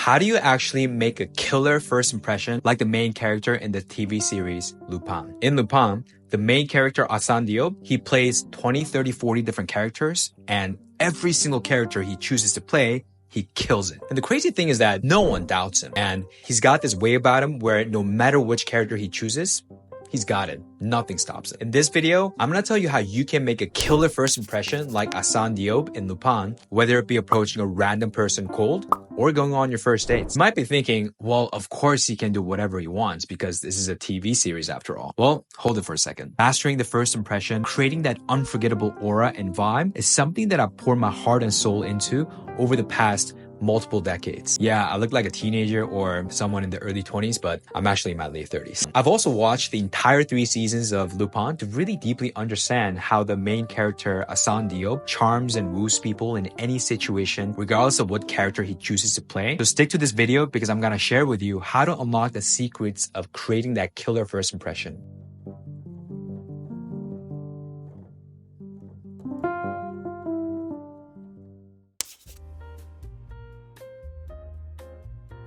How do you actually make a killer first impression like the main character in the TV series Lupin? In Lupin, the main character Assane Diop, he plays 20, 30, 40 different characters, and every single character he chooses to play, he kills it. And the crazy thing is that no one doubts him. And he's got this way about him where no matter which character he chooses, he's got it. Nothing stops it. In this video, I'm gonna tell you how you can make a killer first impression like Assane Diop in Lupin, whether it be approaching a random person cold or going on your first dates. You might be thinking, well, of course he can do whatever he wants because this is a TV series after all. Well, hold it for a second. Mastering the first impression, creating that unforgettable aura and vibe is something that I've poured my heart and soul into over the past multiple decades. Yeah, I look like a teenager or someone in the early 20s, but I'm actually in my late 30s. I've also watched the entire 3 seasons of Lupin to really deeply understand how the main character, Assane Diop, charms and woos people in any situation, regardless of what character he chooses to play. So stick to this video because I'm gonna share with you how to unlock the secrets of creating that killer first impression.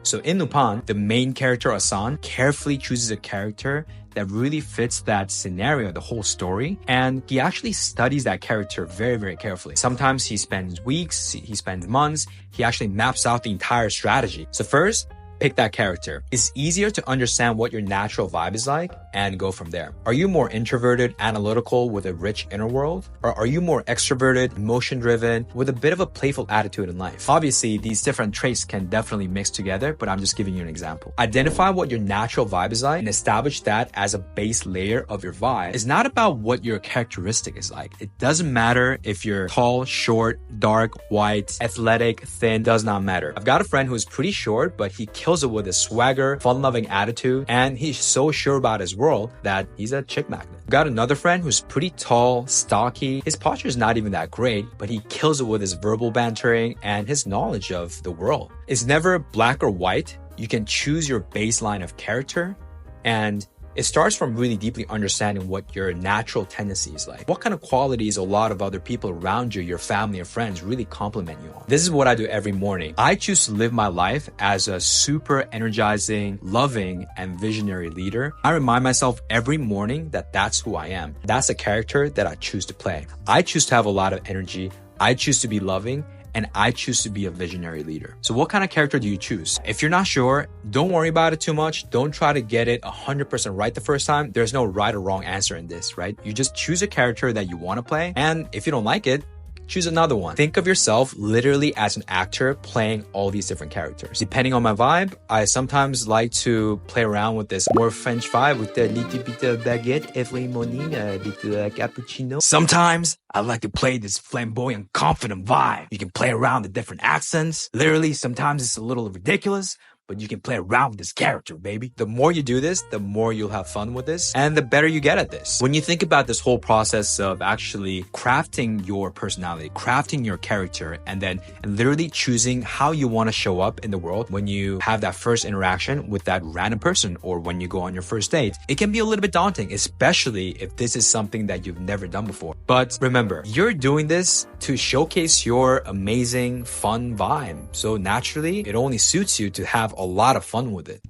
So in Lupin, the main character Assane carefully chooses a character that really fits that scenario, the whole story. And he actually studies that character very, very carefully. Sometimes he spends weeks, he spends months. He actually maps out the entire strategy. So first, pick that character. It's easier to understand what your natural vibe is like and go from there. Are you more introverted, analytical with a rich inner world? Or are you more extroverted, emotion-driven with a bit of a playful attitude in life? Obviously, these different traits can definitely mix together, but I'm just giving you an example. Identify what your natural vibe is like and establish that as a base layer of your vibe. It's not about what your characteristic is like. It doesn't matter if you're tall, short, dark, white, athletic, thin, does not matter. I've got a friend who's pretty short, but he kills it with a swagger, fun-loving attitude, and he's so sure about his world that he's a chick magnet. I've got another friend who's pretty tall, stocky. His posture is not even that great, but he kills it with his verbal bantering and his knowledge of the world. It's never black or white. You can choose your baseline of character, and it starts from really deeply understanding what your natural tendency is like. What kind of qualities a lot of other people around you, your family or friends, really compliment you on. This is what I do every morning. I choose to live my life as a super energizing, loving, and visionary leader. I remind myself every morning that that's who I am. That's a character that I choose to play. I choose to have a lot of energy. I choose to be loving. And I choose to be a visionary leader. So what kind of character do you choose? If you're not sure, don't worry about it too much. Don't try to get it 100% right the first time. There's no right or wrong answer in this, right? You just choose a character that you want to play. And if you don't like it, choose another one. Think of yourself literally as an actor playing all these different characters. Depending on my vibe, I sometimes like to play around with this more French vibe with a little bit of baguette, every morning, a little cappuccino. Sometimes I like to play this flamboyant, confident vibe. You can play around with different accents. Literally, sometimes it's a little ridiculous, but you can play around with this character, baby. The more you do this, the more you'll have fun with this and the better you get at this. When you think about this whole process of actually crafting your personality, crafting your character, and literally choosing how you want to show up in the world when you have that first interaction with that random person or when you go on your first date, it can be a little bit daunting, especially if this is something that you've never done before. But remember, you're doing this to showcase your amazing, fun vibe. So naturally, it only suits you to have a lot of fun with it.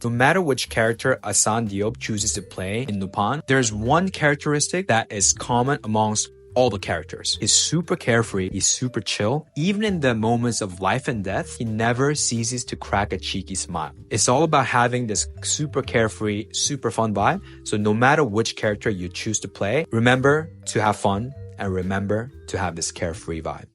No matter which character Assane Diop chooses to play in Lupin, there's one characteristic that is common amongst all the characters. He's super carefree, he's super chill. Even in the moments of life and death, he never ceases to crack a cheeky smile. It's all about having this super carefree, super fun vibe. So no matter which character you choose to play, remember to have fun and remember to have this carefree vibe.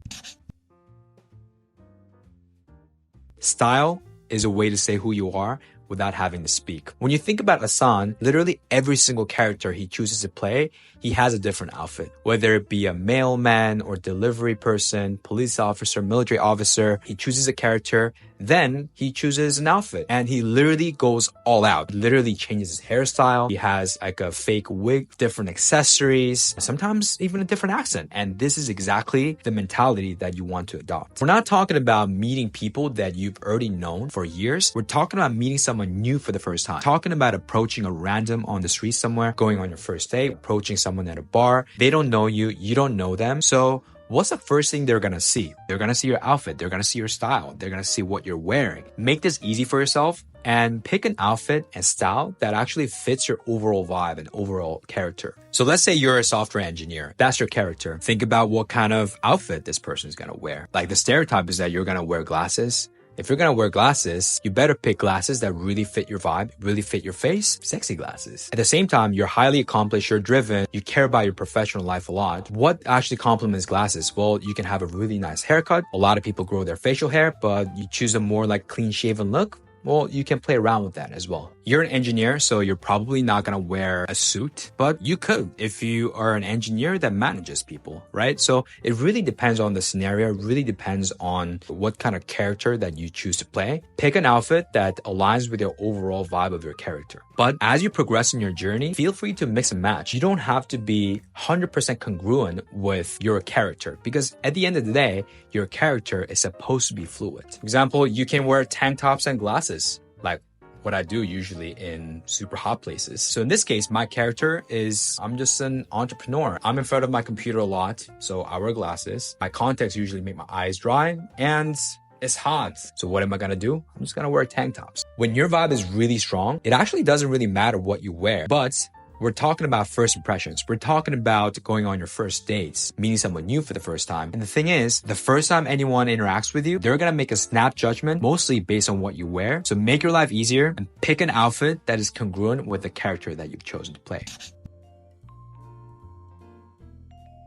Style is a way to say who you are without having to speak. When you think about Assane, literally every single character he chooses to play, he has a different outfit. Whether it be a mailman or delivery person, police officer, military officer, he chooses a character, then he chooses an outfit and he literally goes all out. Literally changes his hairstyle. He has like a fake wig, different accessories, sometimes even a different accent. And this is exactly the mentality that you want to adopt. We're not talking about meeting people that you've already known for years. We're talking about meeting someone new for the first time. Talking about approaching a random on the street somewhere, going on your first date, approaching someone at a bar. They don't know you, you don't know them. So what's the first thing they're gonna see? They're gonna see your outfit, they're gonna see your style, they're gonna see what you're wearing. Make this easy for yourself and pick an outfit and style that actually fits your overall vibe and overall character. So let's say you're a software engineer. That's your character. Think about what kind of outfit this person is gonna wear. Like the stereotype is that you're gonna wear glasses. If you're gonna wear glasses, you better pick glasses that really fit your vibe, really fit your face, sexy glasses. At the same time, you're highly accomplished, you're driven, you care about your professional life a lot. What actually complements glasses? Well, you can have a really nice haircut. A lot of people grow their facial hair, but you choose a more like clean shaven look. Well, you can play around with that as well. You're an engineer, so you're probably not gonna wear a suit, but you could if you are an engineer that manages people, right? So it really depends on the scenario, it really depends on what kind of character that you choose to play. Pick an outfit that aligns with your overall vibe of your character. But as you progress in your journey, feel free to mix and match. You don't have to be 100% congruent with your character because at the end of the day, your character is supposed to be fluid. For example, you can wear tank tops and glasses, like what I do usually in super hot places. So in this case, my character is, I'm just an entrepreneur. I'm in front of my computer a lot, so I wear glasses. My contacts usually make my eyes dry and it's hot. So what am I gonna do? I'm just gonna wear tank tops. When your vibe is really strong, it actually doesn't really matter what you wear, but we're talking about first impressions. We're talking about going on your first dates, meeting someone new for the first time. And the thing is, the first time anyone interacts with you, they're gonna make a snap judgment, mostly based on what you wear. So make your life easier and pick an outfit that is congruent with the character that you've chosen to play.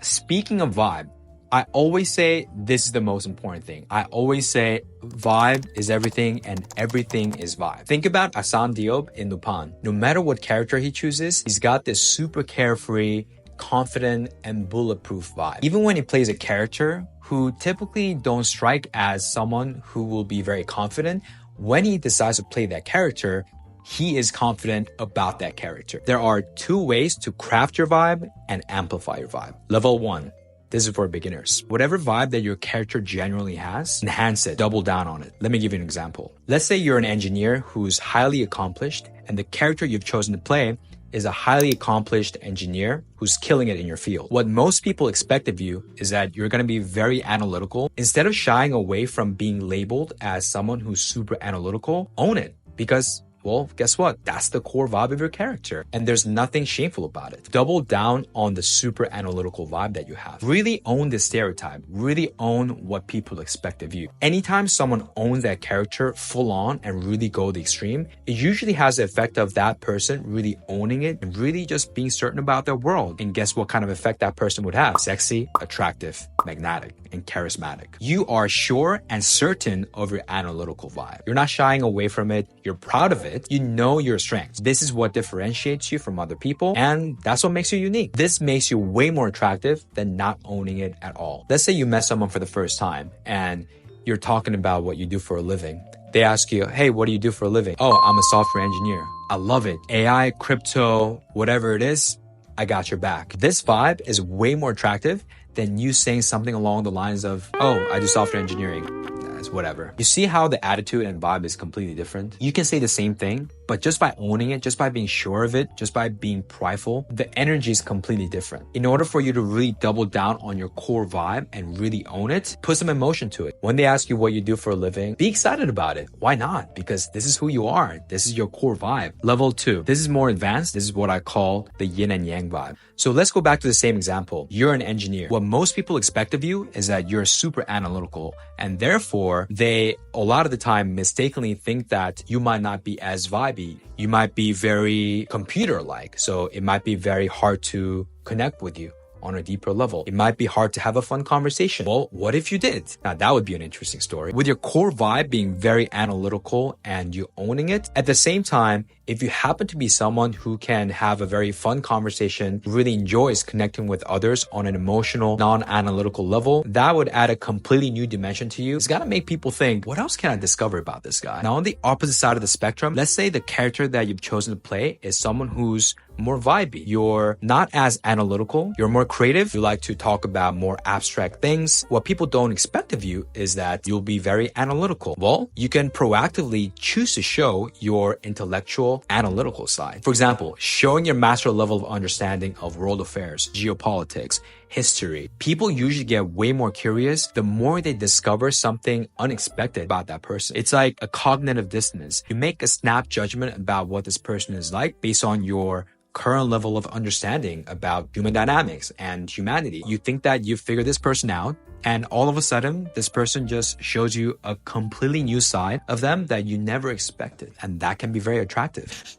Speaking of vibe, I always say this is the most important thing. I always say vibe is everything and everything is vibe. Think about Assane Diop in Lupin. No matter what character he chooses, he's got this super carefree, confident, and bulletproof vibe. Even when he plays a character who typically don't strike as someone who will be very confident, when he decides to play that character, he is confident about that character. There are two ways to craft your vibe and amplify your vibe. Level 1. This is for beginners. Whatever vibe that your character generally has, enhance it, double down on it. Let me give you an example. Let's say you're an engineer who's highly accomplished and the character you've chosen to play is a highly accomplished engineer who's killing it in your field. What most people expect of you is that you're gonna be very analytical. Instead of shying away from being labeled as someone who's super analytical, own it because well, guess what? That's the core vibe of your character. And there's nothing shameful about it. Double down on the super analytical vibe that you have. Really own the stereotype. Really own what people expect of you. Anytime someone owns that character full on and really go the extreme, it usually has the effect of that person really owning it and really just being certain about their world. And guess what kind of effect that person would have? Sexy, attractive, magnetic, and charismatic. You are sure and certain of your analytical vibe. You're not shying away from it. You're proud of it. You know your strengths. This is what differentiates you from other people, and that's what makes you unique. This makes you way more attractive than not owning it at all. Let's say you met someone for the first time and you're talking about what you do for a living. They ask you, hey, what do you do for a living? Oh, I'm a software engineer. I love it. AI, crypto, whatever it is, I got your back. This vibe is way more attractive than you saying something along the lines of, oh, I do software engineering. It's whatever. You see how the attitude and vibe is completely different? You can say the same thing, but just by owning it, just by being sure of it, just by being prideful, the energy is completely different. In order for you to really double down on your core vibe and really own it, put some emotion to it. When they ask you what you do for a living, be excited about it. Why not? Because this is who you are. This is your core vibe. Level 2. This is more advanced. This is what I call the yin and yang vibe. So let's go back to the same example. You're an engineer. What most people expect of you is that you're super analytical, and therefore they a lot of the time mistakenly think that you might not be as vibey. You might be very computer-like, so it might be very hard to connect with you on a deeper level. It might be hard to have a fun conversation. Well, what if you did? Now that would be an interesting story. With your core vibe being very analytical and you owning it, at the same time, if you happen to be someone who can have a very fun conversation, really enjoys connecting with others on an emotional, non-analytical level, that would add a completely new dimension to you. It's gotta make people think, what else can I discover about this guy? Now on the opposite side of the spectrum, let's say the character that you've chosen to play is someone who's more vibey. You're not as analytical. You're more creative. You like to talk about more abstract things. What people don't expect of you is that you'll be very analytical. Well, you can proactively choose to show your intellectual logical, analytical side. For example, showing your master level of understanding of world affairs, geopolitics, history. People usually get way more curious the more they discover something unexpected about that person. It's like a cognitive dissonance. You make a snap judgment about what this person is like based on your current level of understanding about human dynamics and humanity. You think that you figured this person out, and all of a sudden, this person just shows you a completely new side of them that you never expected. And that can be very attractive.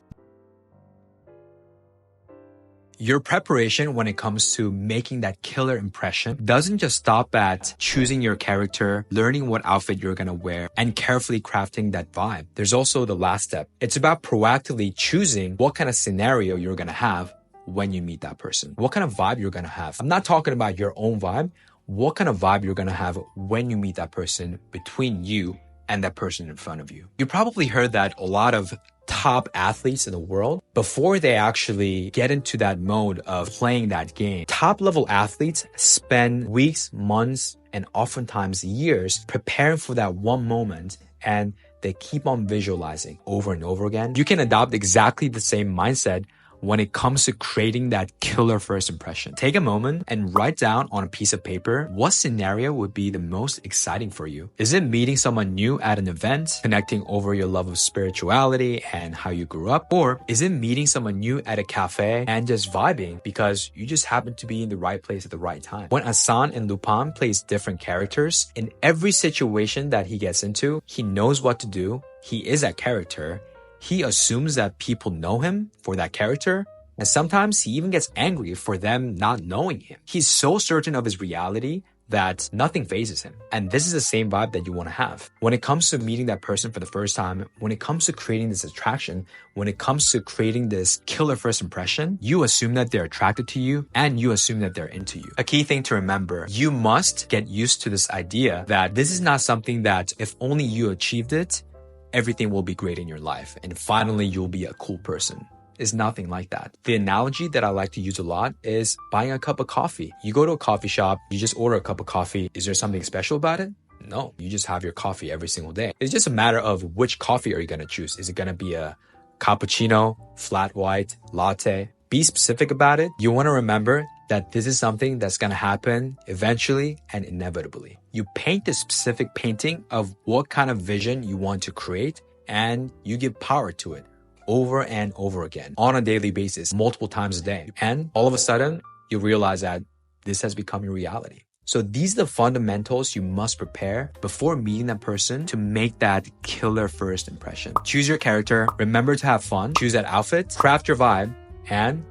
Your preparation when it comes to making that killer impression doesn't just stop at choosing your character, learning what outfit you're gonna wear, and carefully crafting that vibe. There's also the last step. It's about proactively choosing what kind of scenario you're gonna have when you meet that person. What kind of vibe you're gonna have. I'm not talking about your own vibe. What kind of vibe you're gonna have when you meet that person between you and that person in front of you. You probably heard that a lot of top athletes in the world, before they actually get into that mode of playing that game, top level athletes spend weeks, months, and oftentimes years preparing for that one moment, and they keep on visualizing over and over again. You can adopt exactly the same mindset when it comes to creating that killer first impression. Take a moment and write down on a piece of paper what scenario would be the most exciting for you. Is it meeting someone new at an event, connecting over your love of spirituality and how you grew up? Or is it meeting someone new at a cafe and just vibing because you just happen to be in the right place at the right time? When Assane in Lupin plays different characters, in every situation that he gets into, he knows what to do. He is that character. He assumes that people know him for that character, and sometimes he even gets angry for them not knowing him. He's so certain of his reality that nothing phases him. And this is the same vibe that you want to have. When it comes to meeting that person for the first time, when it comes to creating this attraction, when it comes to creating this killer first impression, you assume that they're attracted to you and you assume that they're into you. A key thing to remember, you must get used to this idea that this is not something that if only you achieved it, everything will be great in your life, and finally you'll be a cool person. It's nothing like that. The analogy that I like to use a lot is buying a cup of coffee. You go to a coffee shop, you just order a cup of coffee. Is there something special about it? No, you just have your coffee every single day. It's just a matter of which coffee are you gonna choose. Is it gonna be a cappuccino, flat white, latte? Be specific about it. You wanna remember that this is something that's gonna happen eventually and inevitably. You paint the specific painting of what kind of vision you want to create, and you give power to it over and over again on a daily basis, multiple times a day. And all of a sudden, you realize that this has become your reality. So these are the fundamentals you must prepare before meeting that person to make that killer first impression. Choose your character, remember to have fun, choose that outfit, craft your vibe, and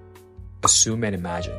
assume and imagine.